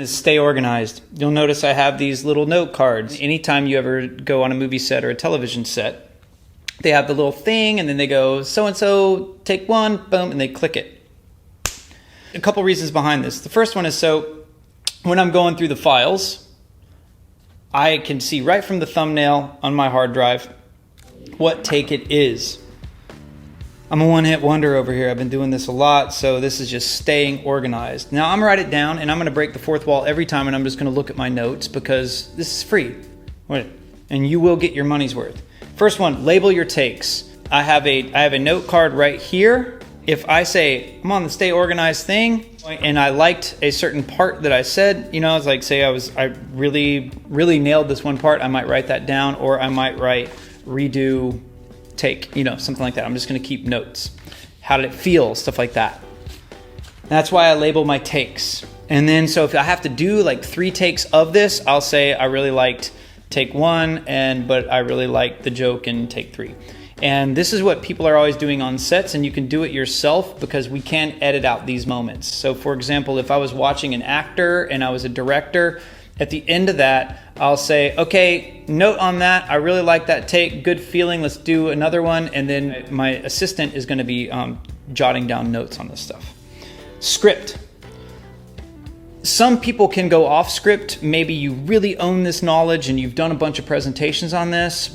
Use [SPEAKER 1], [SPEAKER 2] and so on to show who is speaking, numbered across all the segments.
[SPEAKER 1] Is stay organized. You'll notice I have these little note cards. Anytime you ever go on a movie set or a television set, they have the little thing and then they go, so-and-so, take one, boom, and they click it. A couple reasons behind this. The first one is so when I'm going through the files, I can see right from the thumbnail on my hard drive what take it is. I'm a one-hit wonder over here. I've been doing this a lot, so this is just staying organized. Now I'm gonna write it down and I'm gonna break the fourth wall every time, and I'm just gonna look at my notes because this is free. And you will get your money's worth. First one, label your takes. I have a note card right here. If I say I'm on the stay organized thing and I liked a certain part that I said, it's like say I really nailed this one part, I might write that down, or I might write redo take, something like that. I'm just going to keep notes. How did it feel? Stuff like that. That's why I label my takes. And then, so if I have to do like 3 takes of this, I'll say I really liked take 1, but I really liked the joke in take 3. And this is what people are always doing on sets, and you can do it yourself because we can edit out these moments. So for example, if I was watching an actor and I was a director, at the end of that, I'll say, okay, note on that. I really like that take. Good feeling. Let's do another one. And then my assistant is going to be jotting down notes on this stuff. Script. Some people can go off script. Maybe you really own this knowledge and you've done a bunch of presentations on this.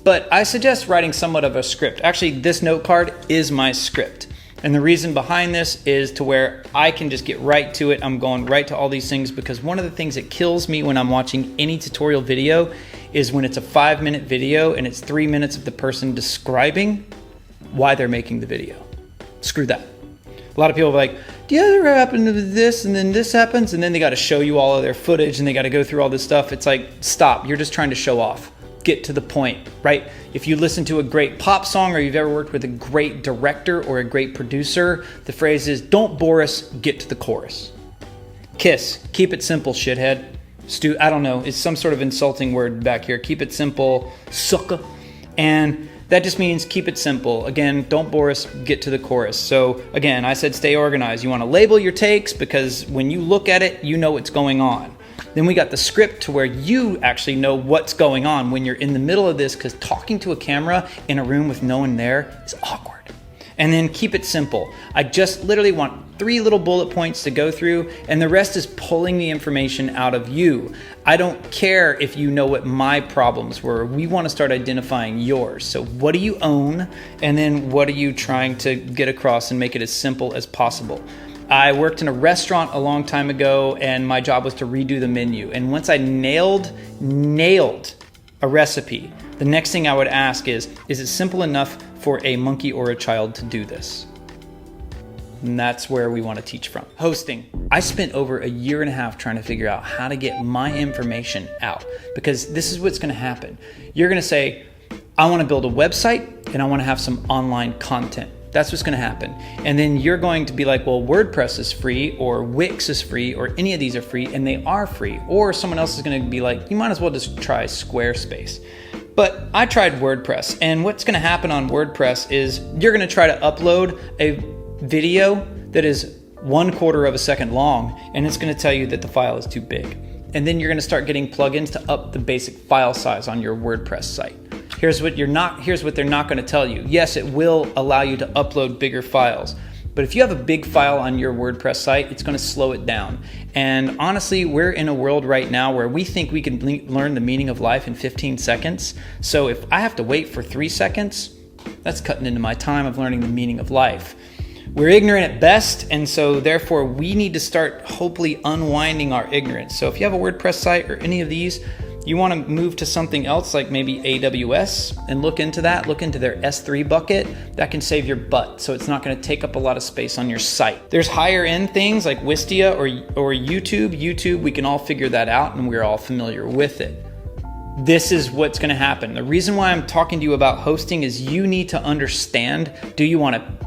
[SPEAKER 1] But I suggest writing somewhat of a script. Actually, this note card is my script. And the reason behind this is to where I can just get right to it. I'm going right to all these things because one of the things that kills me when I'm watching any tutorial video is when it's a 5-minute video and it's 3 minutes of the person describing why they're making the video. Screw that. A lot of people are like, do you ever happen to this and then this happens? And then they got to show you all of their footage and they got to go through all this stuff. It's like, stop, you're just trying to show off. Get to the point, right? If you listen to a great pop song or you've ever worked with a great director or a great producer, the phrase is, don't bore us, get to the chorus. Kiss, keep it simple, shithead. I don't know, it's some sort of insulting word back here. Keep it simple, sucker. And that just means keep it simple. Again, don't bore us, get to the chorus. So again, I said stay organized. You want to label your takes because when you look at it, you know what's going on. Then we got the script to where you actually know what's going on when you're in the middle of this, because talking to a camera in a room with no one there is awkward. And then keep it simple. I just literally want 3 little bullet points to go through, and the rest is pulling the information out of you. I don't care if you know what my problems were. We want to start identifying yours. So what do you own? And then what are you trying to get across and make it as simple as possible? I worked in a restaurant a long time ago, and my job was to redo the menu. And once I nailed a recipe, the next thing I would ask is it simple enough for a monkey or a child to do this? And that's where we want to teach from. Hosting. I spent over 1.5 years trying to figure out how to get my information out, because this is what's going to happen. You're going to say, I want to build a website and I want to have some online content. That's what's going to happen. And then you're going to be like, well, WordPress is free, or Wix is free, or any of these are free, and they are free. Or someone else is going to be like, you might as well just try Squarespace. But I tried WordPress, and what's going to happen on WordPress is you're going to try to upload a video that is 1/4 of a second long, and it's going to tell you that the file is too big. And then you're going to start getting plugins to up the basic file size on your WordPress site. Here's what they're not going to tell you. Yes, it will allow you to upload bigger files, but if you have a big file on your WordPress site, it's going to slow it down. And honestly, we're in a world right now where we think we can learn the meaning of life in 15 seconds. So if I have to wait for 3 seconds, that's cutting into my time of learning the meaning of life. We're ignorant at best, and so therefore we need to start hopefully unwinding our ignorance. So if you have a WordPress site or any of these, you want to move to something else like maybe AWS and look into that, look into their S3 bucket. That can save your butt, so it's not going to take up a lot of space on your site. There's higher end things like Wistia or YouTube. YouTube, we can all figure that out and we're all familiar with it. This is what's going to happen. The reason why I'm talking to you about hosting is you need to understand, do you want to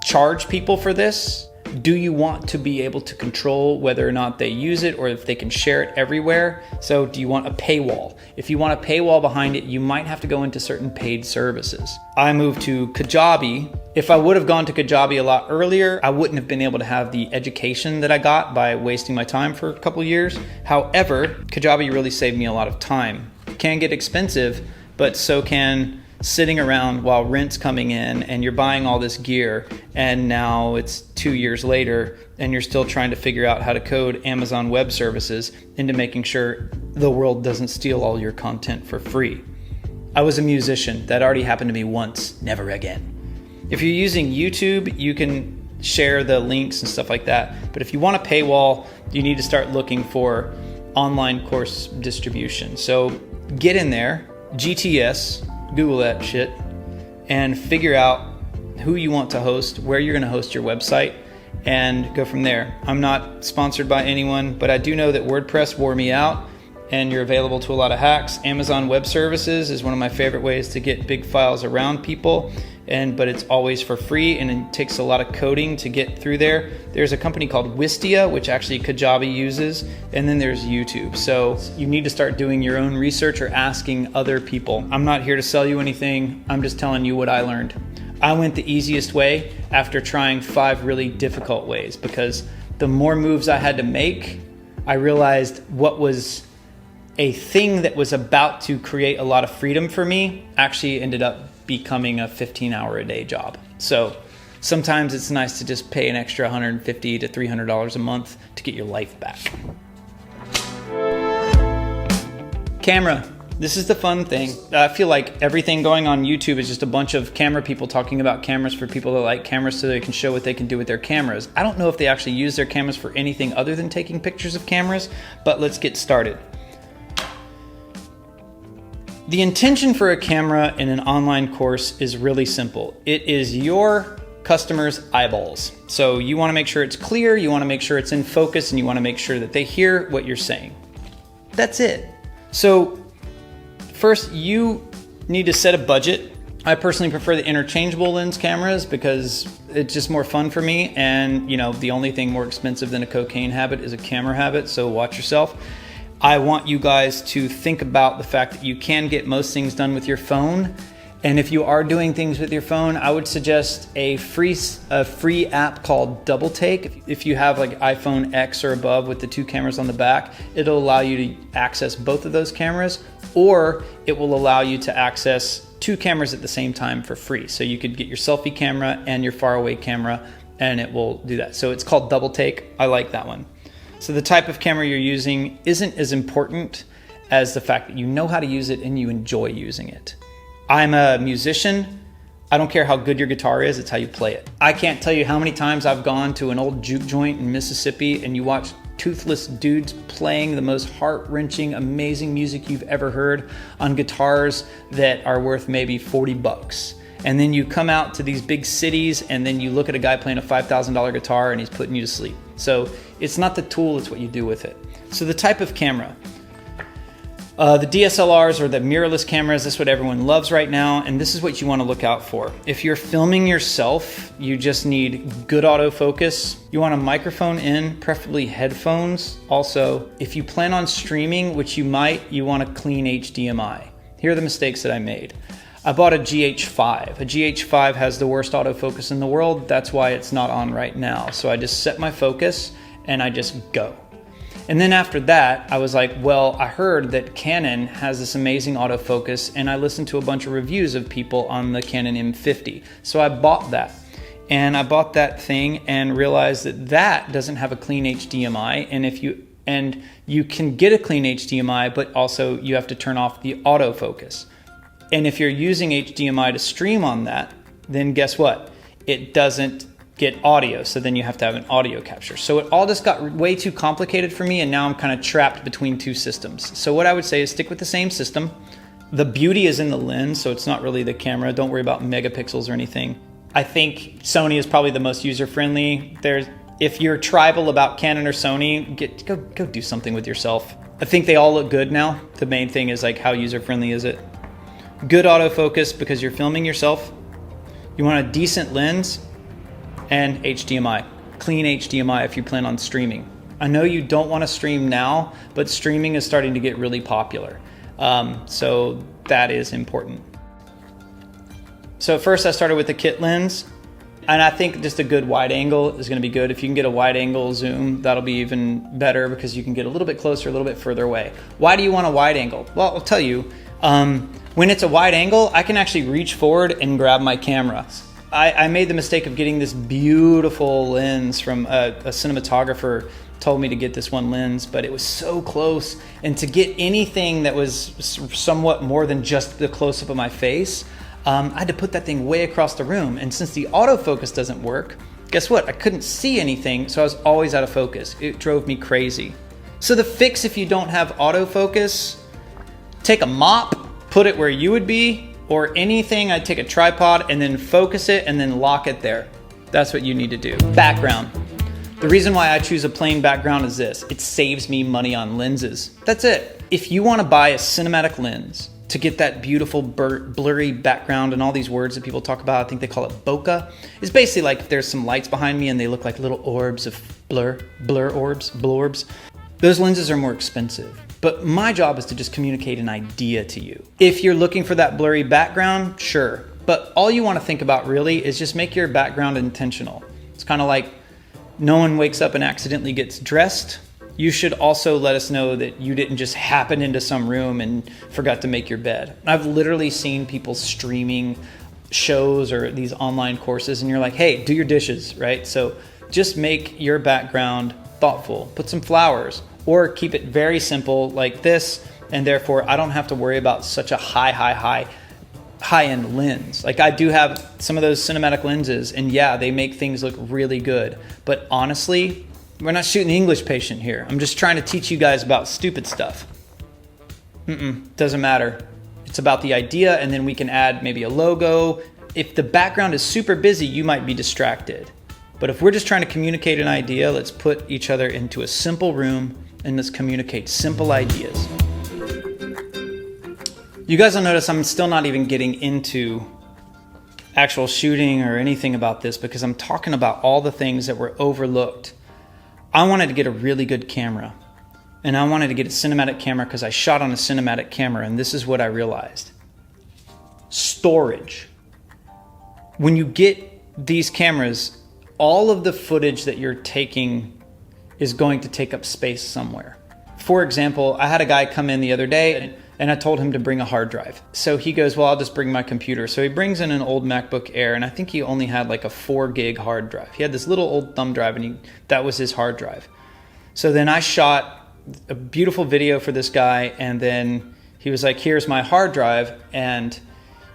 [SPEAKER 1] charge people for this? Do you want to be able to control whether or not they use it or if they can share it everywhere? So do you want a paywall? If you want a paywall behind it, you might have to go into certain paid services. I moved to Kajabi. If I would have gone to Kajabi a lot earlier, I wouldn't have been able to have the education that I got by wasting my time for a couple years. However, Kajabi really saved me a lot of time. It can get expensive, but so can sitting around while rent's coming in and you're buying all this gear, and now it's 2 years later and you're still trying to figure out how to code Amazon Web Services into making sure the world doesn't steal all your content for free. I was a musician. That already happened to me once, never again. If you're using YouTube, you can share the links and stuff like that. But if you want a paywall, you need to start looking for online course distribution. So get in there, GTS, Google that shit, and figure out who you want to host, where you're going to host your website, and go from there. I'm not sponsored by anyone, but I do know that WordPress wore me out, and you're available to a lot of hacks. Amazon Web Services is one of my favorite ways to get big files around people, but it's always for free, and it takes a lot of coding to get through there. There's a company called Wistia, which actually Kajabi uses, and then there's YouTube. So you need to start doing your own research or asking other people. I'm not here to sell you anything. I'm just telling you what I learned. I went the easiest way after trying 5 really difficult ways, because the more moves I had to make, I realized what was a thing that was about to create a lot of freedom for me actually ended up becoming a 15-hour-a-day job. So sometimes it's nice to just pay an extra $150 to $300 a month to get your life back. Camera. This is the fun thing. I feel like everything going on YouTube is just a bunch of camera people talking about cameras for people that like cameras so they can show what they can do with their cameras. I don't know if they actually use their cameras for anything other than taking pictures of cameras, but let's get started. The intention for a camera in an online course is really simple. It is your customers' eyeballs. So you want to make sure it's clear, you want to make sure it's in focus, and you want to make sure that they hear what you're saying. That's it. So first, you need to set a budget. I personally prefer the interchangeable lens cameras because it's just more fun for me. And the only thing more expensive than a cocaine habit is a camera habit, so watch yourself. I want you guys to think about the fact that you can get most things done with your phone. And if you are doing things with your phone, I would suggest a free app called Double Take. If you have like iPhone X or above with the 2 cameras on the back, it'll allow you to access both of those cameras, or it will allow you to access 2 cameras at the same time for free. So you could get your selfie camera and your faraway camera, and it will do that. So it's called Double Take. I like that one. So the type of camera you're using isn't as important as the fact that you know how to use it and you enjoy using it. I'm a musician. I don't care how good your guitar is, it's how you play it. I can't tell you how many times I've gone to an old juke joint in Mississippi and you watch toothless dudes playing the most heart-wrenching, amazing music you've ever heard on guitars that are worth maybe $40. And then you come out to these big cities and then you look at a guy playing a $5,000 guitar and he's putting you to sleep. So it's not the tool, it's what you do with it. So the type of camera. The DSLRs or the mirrorless cameras, that's what everyone loves right now, and this is what you want to look out for. If you're filming yourself, you just need good autofocus. You want a microphone in, preferably headphones. Also, if you plan on streaming, which you might, you want a clean HDMI. Here are the mistakes that I made. I bought a GH5. A GH5 has the worst autofocus in the world. That's why it's not on right now. So I just set my focus and I just go. And then after that, I was like, well, I heard that Canon has this amazing autofocus, and I listened to a bunch of reviews of people on the Canon M50. So I bought that. And I bought that thing and realized that that doesn't have a clean HDMI. And you can get a clean HDMI, but also you have to turn off the autofocus. And if you're using HDMI to stream on that, then guess what? It doesn't get audio, so then you have to have an audio capture. So it all just got way too complicated for me, and now I'm kind of trapped between 2 systems. So what I would say is stick with the same system. The beauty is in the lens, so it's not really the camera. Don't worry about megapixels or anything. I think Sony is probably the most user-friendly. If you're tribal about Canon or Sony, go do something with yourself. I think they all look good now. The main thing is like how user-friendly is it? Good autofocus because you're filming yourself. You want a decent lens and HDMI. clean HDMI if you plan on streaming. I know you don't want to stream now, but streaming is starting to get really popular. So that is important. So at first I started with the kit lens, and I think just a good wide angle is going to be good. If you can get a wide angle zoom, that'll be even better because you can get a little bit closer, a little bit further away. Why do you want a wide angle? Well, I'll tell you, when it's a wide angle, I can actually reach forward and grab my camera. I made the mistake of getting this beautiful lens from a cinematographer told me to get this one lens, but it was so close. And to get anything that was somewhat more than just the close-up of my face, I had to put that thing way across the room. And since the autofocus doesn't work, guess what? I couldn't see anything, so I was always out of focus. It drove me crazy. So the fix if you don't have autofocus, take a mop, put it where you would be, or anything. I'd take a tripod and then focus it and then lock it there. That's what you need to do. Background. The reason why I choose a plain background is this. It saves me money on lenses. That's it. If you want to buy a cinematic lens to get that beautiful blurry background and all these words that people talk about, I think they call it bokeh. It's basically like if there's some lights behind me and they look like little orbs of blorbs. Those lenses are more expensive. But my job is to just communicate an idea to you. If you're looking for that blurry background, sure. But all you want to think about really is just make your background intentional. It's kind of like no one wakes up and accidentally gets dressed. You should also let us know that you didn't just happen into some room and forgot to make your bed. I've literally seen people streaming shows or these online courses and you're like, hey, do your dishes, right? So just make your background thoughtful. Put some flowers or keep it very simple like this, and therefore I don't have to worry about such a high-end lens. Like I do have some of those cinematic lenses and yeah, they make things look really good. But honestly, we're not shooting the English patient here. I'm just trying to teach you guys about stupid stuff. Doesn't matter. It's about the idea, and then we can add maybe a logo. If the background is super busy, you might be distracted. But if we're just trying to communicate an idea, let's put each other into a simple room and let's communicate simple ideas. You guys will notice I'm still not even getting into actual shooting or anything about this because I'm talking about all the things that were overlooked. I wanted to get a really good camera, and I wanted to get a cinematic camera because I shot on a cinematic camera, and this is what I realized. Storage. When you get these cameras, all of the footage that you're taking is going to take up space somewhere. For example, I had a guy come in the other day and I told him to bring a hard drive. So he goes, well, I'll just bring my computer. So he brings in an old MacBook Air, and I think he only had like a 4 gig hard drive. He had this little old thumb drive, and that was his hard drive. So then I shot a beautiful video for this guy, and then he was like, here's my hard drive, and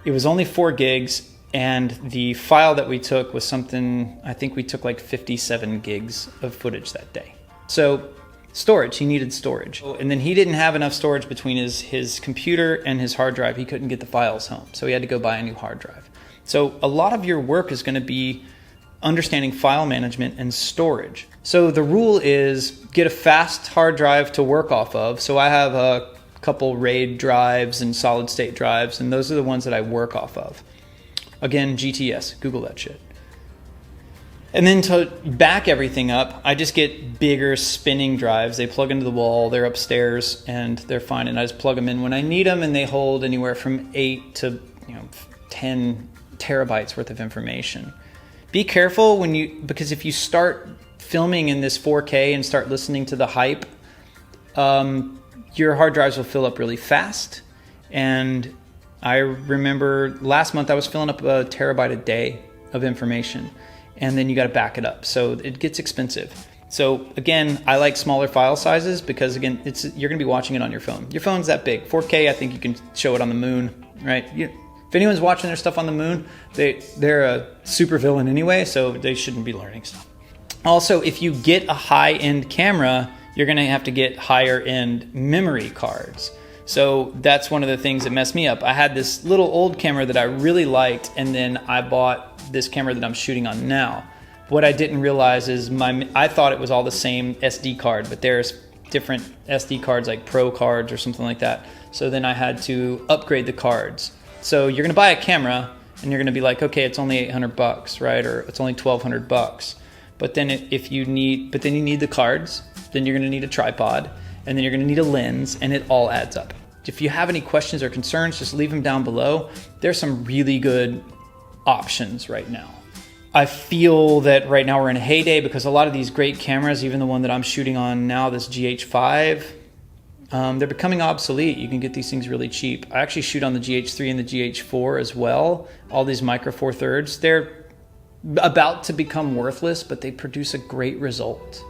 [SPEAKER 1] it was only 4 gigs, and the file that we took was something, I think we took like 57 gigs of footage that day. So storage, he needed storage. And then he didn't have enough storage between his computer and his hard drive. He couldn't get the files home, so he had to go buy a new hard drive. So a lot of your work is going to be understanding file management and storage. So the rule is get a fast hard drive to work off of. So I have a couple RAID drives and solid state drives, and those are the ones that I work off of. Again, GTS, Google that shit. And then to back everything up, I just get bigger spinning drives. They plug into the wall, they're upstairs, and they're fine. And I just plug them in when I need them, and they hold anywhere from 8 to 10 terabytes worth of information. Be careful because if you start filming in this 4K and start listening to the hype, your hard drives will fill up really fast. And I remember last month I was filling up a terabyte a day of information, and then you got to back it up. So it gets expensive. So again, I like smaller file sizes because again, you're going to be watching it on your phone. Your phone's that big. 4K, I think you can show it on the moon, right? If anyone's watching their stuff on the moon, they're a super villain anyway, so they shouldn't be learning stuff. Also, if you get a high-end camera, you're going to have to get higher-end memory cards. So that's one of the things that messed me up. I had this little old camera that I really liked, and then I bought this camera that I'm shooting on now. What I didn't realize is I thought it was all the same SD card, but there's different SD cards like Pro cards or something like that. So then I had to upgrade the cards. So you're gonna buy a camera and you're gonna be like, okay, it's only $800, right? Or it's only $1,200. But then you need the cards, then you're going to need a tripod, and then you're going to need a lens, and it all adds up. If you have any questions or concerns, just leave them down below. There's some really good options right now. I feel that right now we're in a heyday because a lot of these great cameras, even the one that I'm shooting on now, this GH5, they're becoming obsolete. You can get these things really cheap. I actually shoot on the GH3 and the GH4 as well. All these micro four thirds, they're about to become worthless, but they produce a great result.